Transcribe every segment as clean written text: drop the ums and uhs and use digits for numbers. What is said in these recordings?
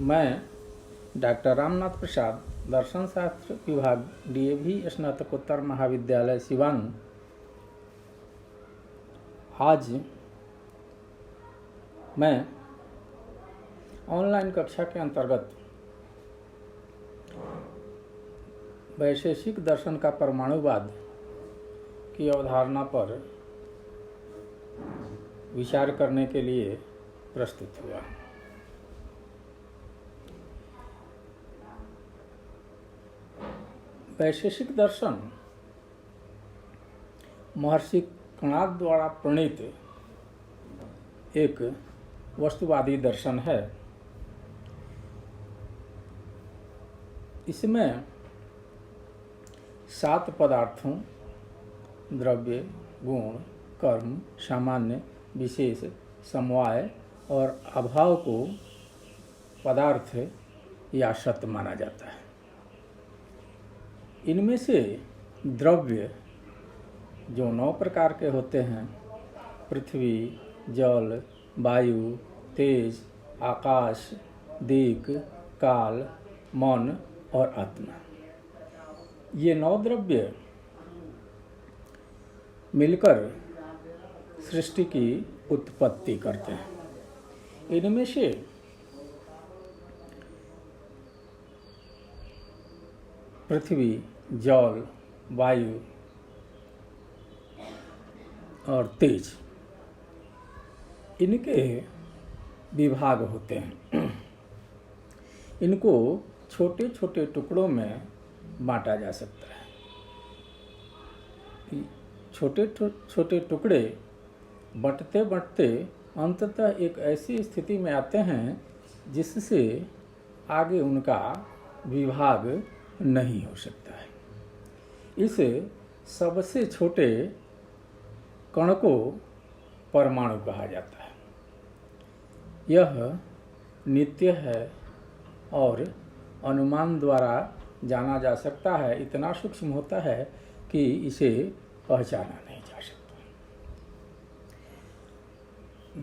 मैं डॉक्टर रामनाथ प्रसाद, दर्शन शास्त्र विभाग, डीएवी स्नातकोत्तर महाविद्यालय सिवान। आज मैं ऑनलाइन कक्षा के अंतर्गत वैशेषिक दर्शन का परमाणुवाद की अवधारणा पर विचार करने के लिए प्रस्तुत हुआ। वैशेषिक दर्शन महर्षि कणाद द्वारा प्रणीत एक वस्तुवादी दर्शन है। इसमें 7 पदार्थों, द्रव्य, गुण, कर्म, सामान्य, विशेष, समवाय और अभाव को पदार्थ या सत्य माना जाता है। इनमें से द्रव्य जो 9 प्रकार के होते हैं, पृथ्वी, जल, वायु, तेज, आकाश, दिक्, काल, मन और आत्मा, ये 9 द्रव्य मिलकर सृष्टि की उत्पत्ति करते हैं। इनमें से पृथ्वी, जल, वायु और तेज, इनके विभाग होते हैं। इनको छोटे छोटे टुकड़ों में बांटा जा सकता है। छोटे छोटे टुकड़े बंटते बंटते अंततः एक ऐसी स्थिति में आते हैं जिससे आगे उनका विभाग नहीं हो सकता है। इस सबसे छोटे कण को परमाणु कहा जाता है। यह नित्य है और अनुमान द्वारा जाना जा सकता है। इतना सूक्ष्म होता है कि इसे पहचाना नहीं जा सकता।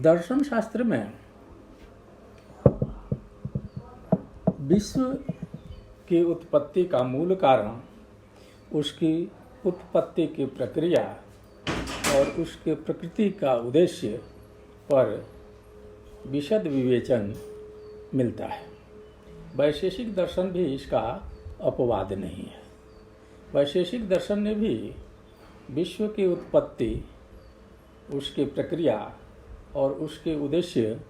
दर्शन शास्त्र में विश्व की उत्पत्ति का मूल कारण, उसकी उत्पत्ति की प्रक्रिया और उसके प्रकृति का उद्देश्य पर विशद विवेचन मिलता है। वैशेषिक दर्शन भी इसका अपवाद नहीं है। वैशेषिक दर्शन ने भी विश्व की उत्पत्ति, उसकी प्रक्रिया और उसके उद्देश्य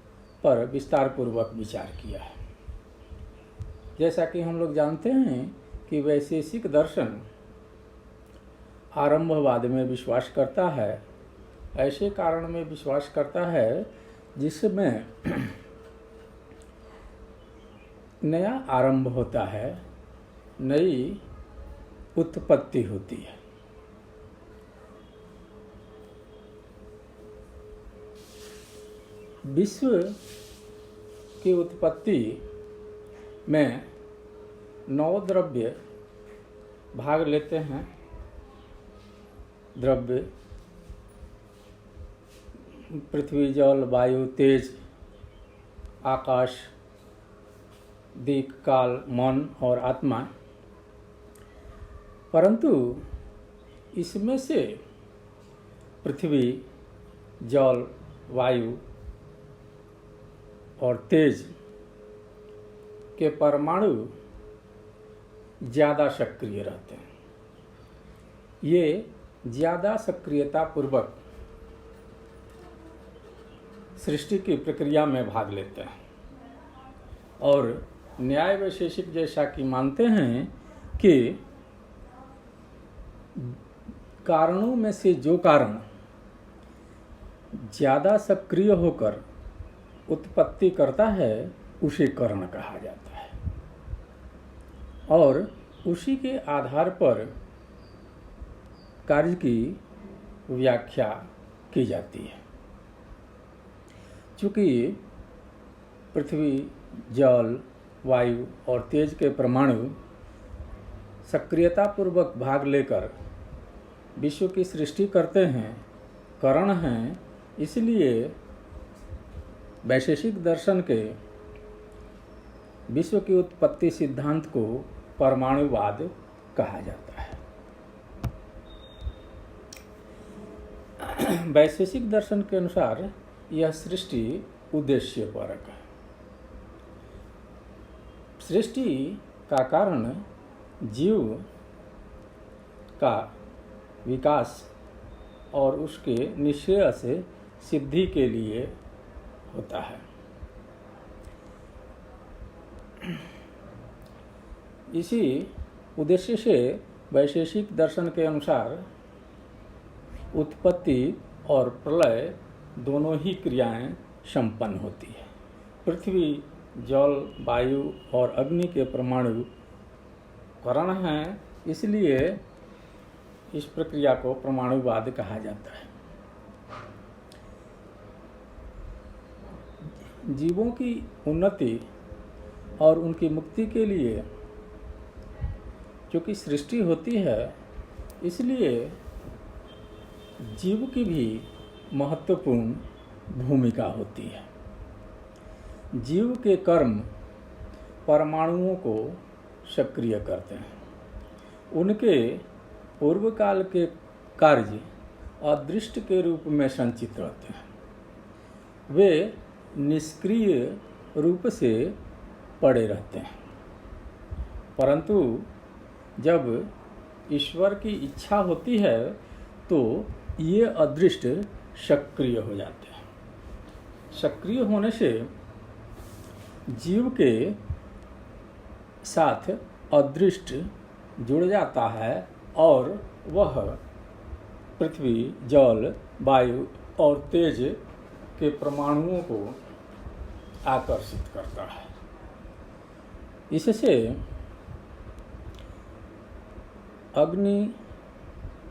पर विस्तार पूर्वक विचार किया है। जैसा कि हम लोग जानते हैं कि वैशेषिक दर्शन आरंभवाद में विश्वास करता है। ऐसे कारण में विश्वास करता है जिसमें नया आरंभ होता है, नई उत्पत्ति होती है। विश्व की उत्पत्ति में 9 द्रव्य भाग लेते हैं। द्रव्य पृथ्वी, जल, वायु, तेज, आकाश, दिक्, काल, मन और आत्मा। परंतु इसमें से पृथ्वी, जल, वायु और तेज के परमाणु ज़्यादा सक्रिय रहते हैं। ये ज़्यादा सक्रियता पूर्वक सृष्टि की प्रक्रिया में भाग लेते हैं और न्याय वैशेषिक जैसा कि मानते हैं कि कारणों में से जो कारण ज़्यादा सक्रिय होकर उत्पत्ति करता है उसे कारण कहा जाता है और उसी के आधार पर कार्य की व्याख्या की जाती है। चूँकि पृथ्वी, जल, वायु और तेज के परमाणु सक्रियतापूर्वक भाग लेकर विश्व की सृष्टि करते हैं, करण हैं, इसलिए वैशेषिक दर्शन के विश्व की उत्पत्ति सिद्धांत को परमाणुवाद कहा जाता है। वैशेषिक दर्शन के अनुसार यह सृष्टि उद्देश्यपरक है। सृष्टि का कारण जीव का विकास और उसके निश्चय से सिद्धि के लिए होता है। इसी उद्देश्य से वैशेषिक दर्शन के अनुसार उत्पत्ति और प्रलय दोनों ही क्रियाएं संपन्न होती है। पृथ्वी, जल, वायु और अग्नि के परमाणु करण हैं, इसलिए इस प्रक्रिया को परमाणुवाद कहा जाता है। जीवों की उन्नति और उनकी मुक्ति के लिए चूँकि सृष्टि होती है, इसलिए जीव की भी महत्वपूर्ण भूमिका होती है। जीव के कर्म परमाणुओं को सक्रिय करते हैं। उनके पूर्व काल के कार्य अदृष्ट के रूप में संचित रहते हैं। वे निष्क्रिय रूप से पड़े रहते हैं, परंतु जब ईश्वर की इच्छा होती है तो ये अदृष्ट सक्रिय हो जाते हैं। सक्रिय होने से जीव के साथ अदृष्ट जुड़ जाता है और वह पृथ्वी, जल, वायु और तेज के परमाणुओं को आकर्षित करता है। इससे अग्नि,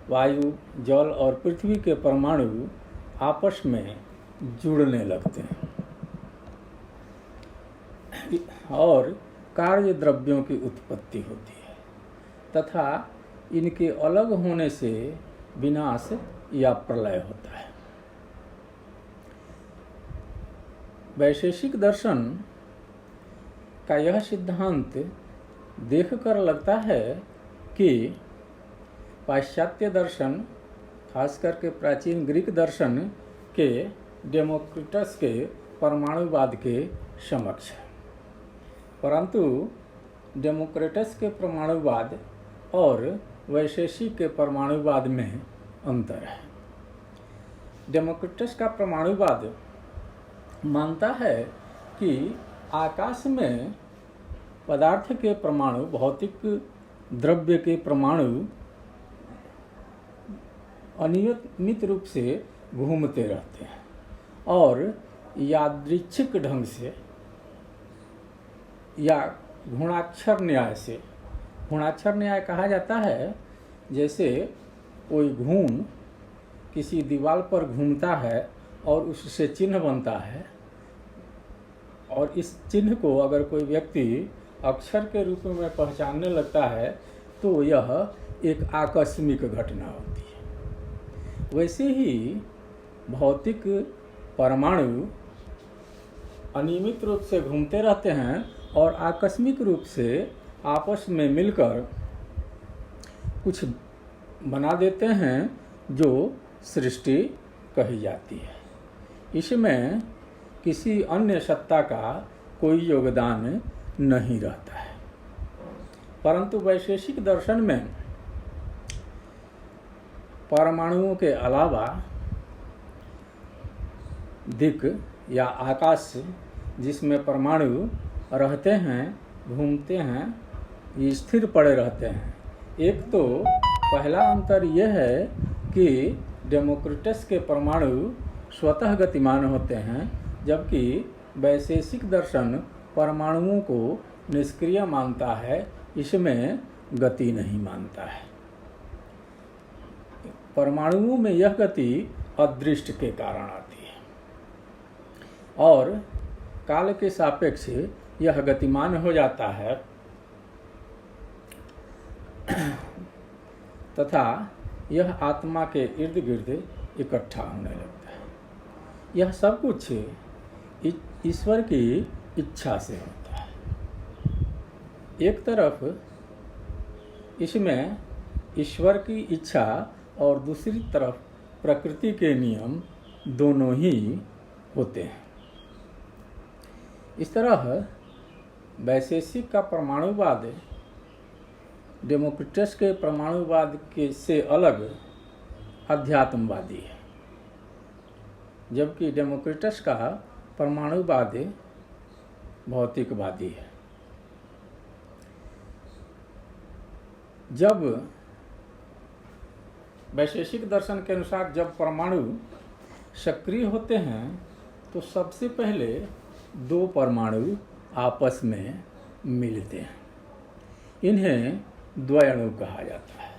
वायु, जल और पृथ्वी के परमाणु आपस में जुड़ने लगते हैं और कार्य द्रव्यों की उत्पत्ति होती है तथा इनके अलग होने से विनाश या प्रलय होता है। वैशेषिक दर्शन का यह सिद्धांत देखकर लगता है कि पाश्चात्य दर्शन, खास करके प्राचीन ग्रीक दर्शन के डेमोक्रिटस के परमाणुवाद के समक्ष है, परंतु डेमोक्रिटस के परमाणुवाद और वैशेषिक के परमाणुवाद में अंतर है। डेमोक्रिटस का परमाणुवाद मानता है कि आकाश में पदार्थ के परमाणु, भौतिक द्रव्य के परमाणु अनियमित रूप से घूमते रहते हैं और यादृच्छिक ढंग से या गुणाक्षर न्याय से, गुणाक्षर न्याय कहा जाता है जैसे कोई घूम किसी दीवार पर घूमता है और उससे चिन्ह बनता है, और इस चिन्ह को अगर कोई व्यक्ति अक्षर के रूप में पहचानने लगता है तो यह एक आकस्मिक घटना होती है। वैसे ही भौतिक परमाणु अनियमित रूप से घूमते रहते हैं और आकस्मिक रूप से आपस में मिलकर कुछ बना देते हैं जो सृष्टि कही जाती है। इसमें किसी अन्य सत्ता का कोई योगदान नहीं रहता है। परंतु वैशेषिक दर्शन में परमाणुओं के अलावा दिक् या आकाश जिसमें परमाणु रहते हैं, घूमते हैं, ये स्थिर पड़े रहते हैं। एक तो पहला अंतर यह है कि डेमोक्रिटस के परमाणु स्वतः गतिमान होते हैं, जबकि वैशेषिक दर्शन परमाणुओं को निष्क्रिय मानता है, इसमें गति नहीं मानता है। परमाणुओं में यह गति अदृष्ट के कारण आती है और काल के सापेक्ष यह गतिमान हो जाता है तथा यह आत्मा के इर्द गिर्द इकट्ठा होने लगता है। यह सब कुछ ईश्वर की इच्छा से होता है। एक तरफ इसमें ईश्वर की इच्छा और दूसरी तरफ प्रकृति के नियम दोनों ही होते हैं। इस तरह वैशेषिक का परमाणुवाद डेमोक्रिटस के परमाणुवाद के से अलग अध्यात्मवादी है, जबकि डेमोक्रिटस का परमाणुवाद भौतिकवादी है। जब वैशेषिक दर्शन के अनुसार जब परमाणु सक्रिय होते हैं तो सबसे पहले दो परमाणु आपस में मिलते हैं। इन्हें द्वयणु कहा जाता है।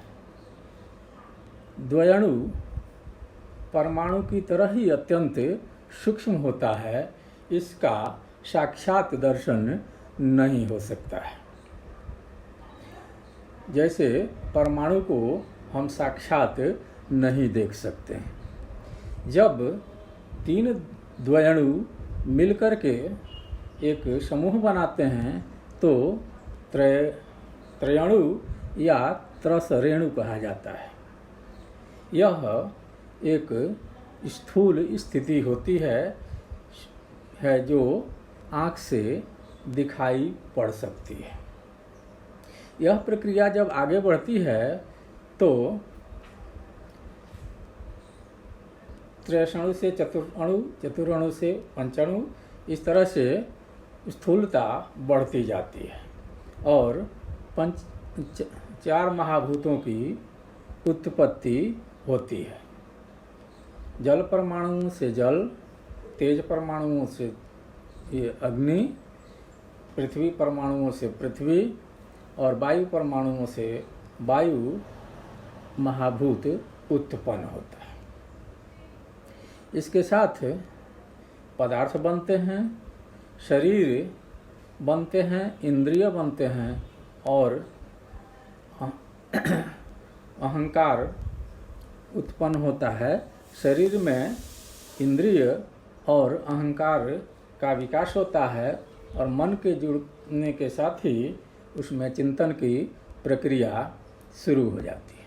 द्वयणु परमाणु की तरह ही अत्यंत सूक्ष्म होता है, इसका साक्षात दर्शन नहीं हो सकता है। जैसे परमाणु को हम साक्षात नहीं देख सकते हैं। जब तीन द्वयणु मिलकर के एक समूह बनाते हैं तो त्रयणु या त्रस रेणु कहा जाता है। यह एक स्थूल स्थिति होती है जो आँख से दिखाई पड़ सकती है। यह प्रक्रिया जब आगे बढ़ती है तो त्रैषणु से चतुरणु, चतुरणु से पंचणु, इस तरह से स्थूलता बढ़ती जाती है और चार महाभूतों की उत्पत्ति होती है। जल परमाणुओं से जल, तेज परमाणुओं से ये अग्नि, पृथ्वी परमाणुओं से पृथ्वी और वायु परमाणुओं से वायु महाभूत उत्पन्न होता है। इसके साथ पदार्थ बनते हैं, शरीर बनते हैं, इंद्रिय बनते हैं और अहंकार उत्पन्न होता है। शरीर में इंद्रिय और अहंकार का विकास होता है और मन के जुड़ने के साथ ही उसमें चिंतन की प्रक्रिया शुरू हो जाती है।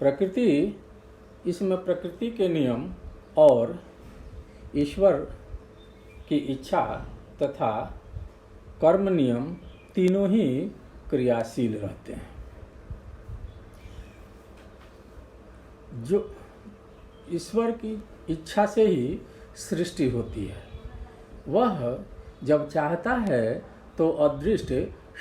प्रकृति, इसमें प्रकृति के नियम और ईश्वर की इच्छा तथा कर्म नियम तीनों ही क्रियाशील रहते हैं। जो ईश्वर की इच्छा से ही सृष्टि होती है, वह जब चाहता है तो अदृष्ट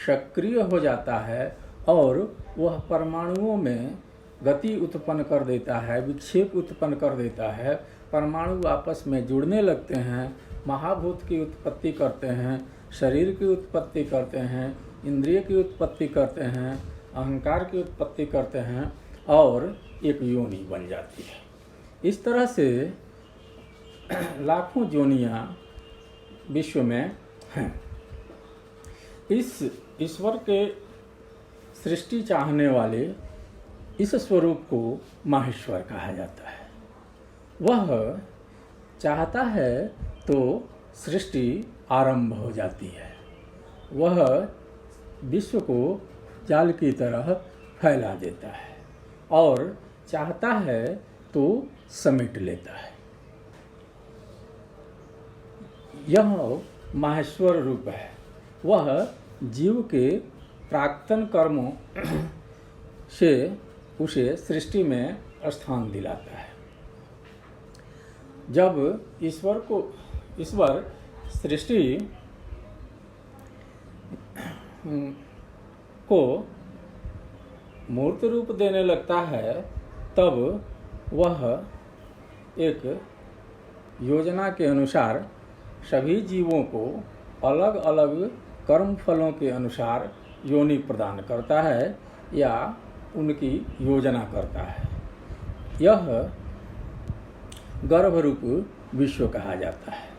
सक्रिय हो जाता है और वह परमाणुओं में गति उत्पन्न कर देता है, विक्षेप उत्पन्न कर देता है। परमाणु आपस में जुड़ने लगते हैं, महाभूत की उत्पत्ति करते हैं, शरीर की उत्पत्ति करते हैं, इंद्रिय की उत्पत्ति करते हैं, अहंकार की उत्पत्ति करते हैं और एक योनि बन जाती है। इस तरह से लाखों योनियाँ विश्व में हैं। इस ईश्वर के सृष्टि चाहने वाले इस स्वरूप को माहेश्वर कहा जाता है। वह चाहता है तो सृष्टि आरंभ हो जाती है। वह विश्व को जाल की तरह फैला देता है और चाहता है तो समेट लेता है। यह माहेश्वर रूप है। वह जीव के प्राक्तन कर्मों से उसे सृष्टि में स्थान दिलाता है। जब ईश्वर सृष्टि को मूर्त रूप देने लगता है, तब वह एक योजना के अनुसार सभी जीवों को अलग अलग कर्म फलों के अनुसार योनि प्रदान करता है या उनकी योजना करता है। यह गर्भ रूप विश्व कहा जाता है।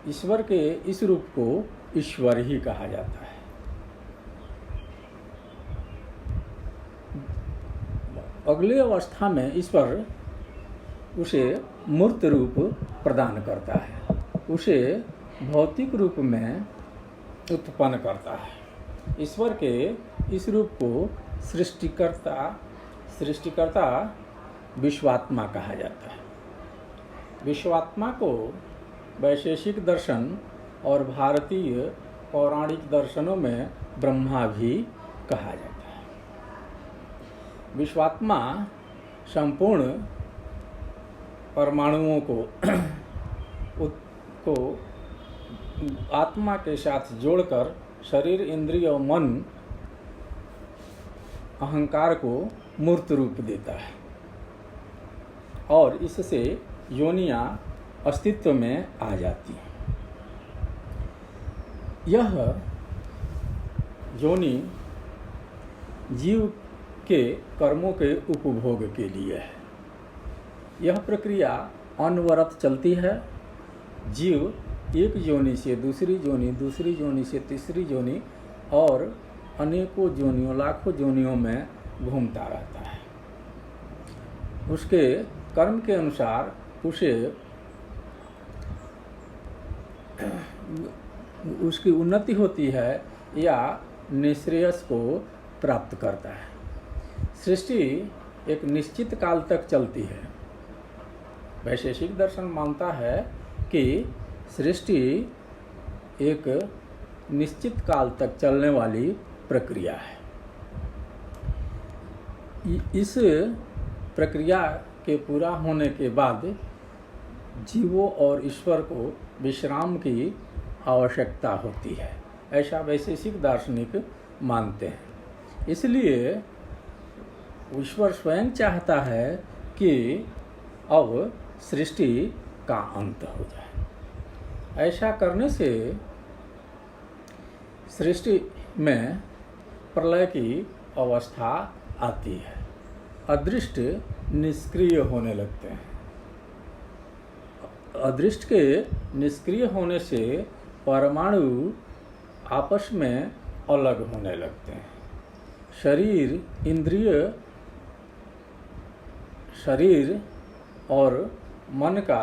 ईश्वर के इस रूप को ईश्वर ही कहा जाता है। अगली अवस्था में ईश्वर उसे मूर्त रूप प्रदान करता है, उसे भौतिक रूप में उत्पन्न करता है। ईश्वर के इस रूप को सृष्टिकर्ता विश्वात्मा कहा जाता है। विश्वात्मा को वैशेषिक दर्शन और भारतीय पौराणिक दर्शनों में ब्रह्मा भी कहा जाता है। विश्वात्मा संपूर्ण परमाणुओं को आत्मा के साथ जोड़कर शरीर, इंद्रिय और मन, अहंकार को मूर्त रूप देता है और इससे योनियां अस्तित्व में आ जाती हैं। यह योनि जीव के कर्मों के उपभोग के लिए है। यह प्रक्रिया अनवरत चलती है। जीव एक योनि से दूसरी योनि, दूसरी योनि से तीसरी योनि और अनेकों योनियों, लाखों योनियों में घूमता रहता है। उसके कर्म के अनुसार उसकी उन्नति होती है या निःश्रेयस को प्राप्त करता है। सृष्टि एक निश्चित काल तक चलती है। वैशेषिक दर्शन मानता है कि सृष्टि एक निश्चित काल तक चलने वाली प्रक्रिया है। इस प्रक्रिया के पूरा होने के बाद जीवों और ईश्वर को विश्राम की आवश्यकता होती है, ऐसा वैशेषिक दार्शनिक मानते हैं। इसलिए ईश्वर स्वयं चाहता है कि अब सृष्टि का अंत हो जाए। ऐसा करने से सृष्टि में प्रलय की अवस्था आती है। अदृष्ट निष्क्रिय होने लगते हैं। अदृष्ट के निष्क्रिय होने से परमाणु आपस में अलग होने लगते हैं। शरीर और मन का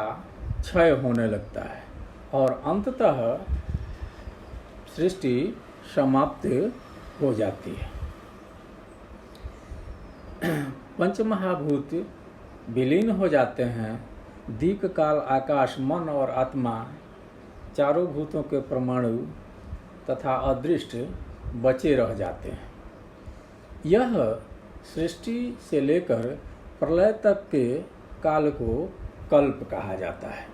क्षय होने लगता है और अंततः सृष्टि समाप्त हो जाती है। पंचमहाभूत विलीन हो जाते हैं। दीर्घ काल आकाश, मन और आत्मा, चारों भूतों के परमाणु तथा अदृष्ट बचे रह जाते हैं। यह सृष्टि से लेकर प्रलय तक के काल को कल्प कहा जाता है।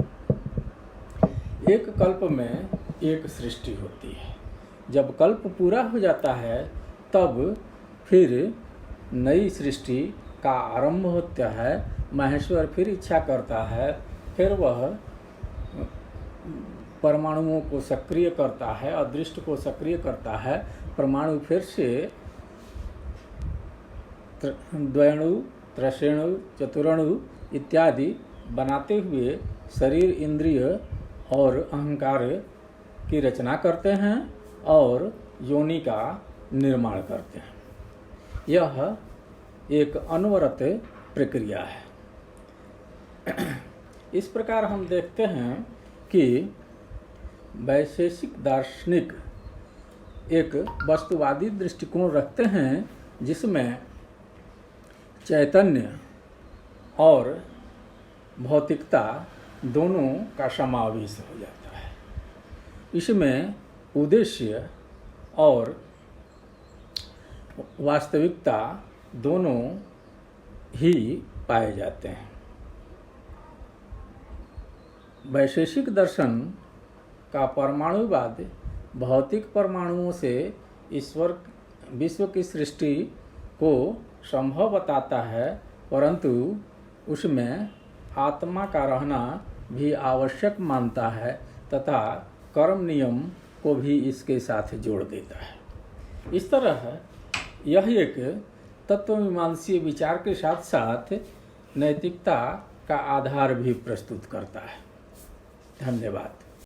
एक कल्प में एक सृष्टि होती है। जब कल्प पूरा हो जाता है तब फिर नई सृष्टि का आरंभ होता है। महेश्वर फिर इच्छा करता है, फिर वह परमाणुओं को सक्रिय करता है, अदृष्ट को सक्रिय करता है। परमाणु फिर से द्वयणु, त्रैषणु, चतुरणु इत्यादि बनाते हुए शरीर, इंद्रिय और अहंकार की रचना करते हैं और योनि का निर्माण करते हैं। यह एक अनवरत प्रक्रिया है। इस प्रकार हम देखते हैं कि वैशेषिक दार्शनिक एक वस्तुवादी दृष्टिकोण रखते हैं जिसमें चैतन्य और भौतिकता दोनों का समावेश हो जाता है। इसमें उद्देश्य और वास्तविकता दोनों ही पाए जाते हैं। वैशेषिक दर्शन का परमाणुवाद भौतिक परमाणुओं से ईश्वर विश्व की सृष्टि को संभव बताता है, परंतु उसमें आत्मा का रहना भी आवश्यक मानता है तथा कर्म नियम को भी इसके साथ जोड़ देता है। इस तरह यह एक तत्वमीमांसीय विचार के साथ साथ नैतिकता का आधार भी प्रस्तुत करता है। धन्यवाद।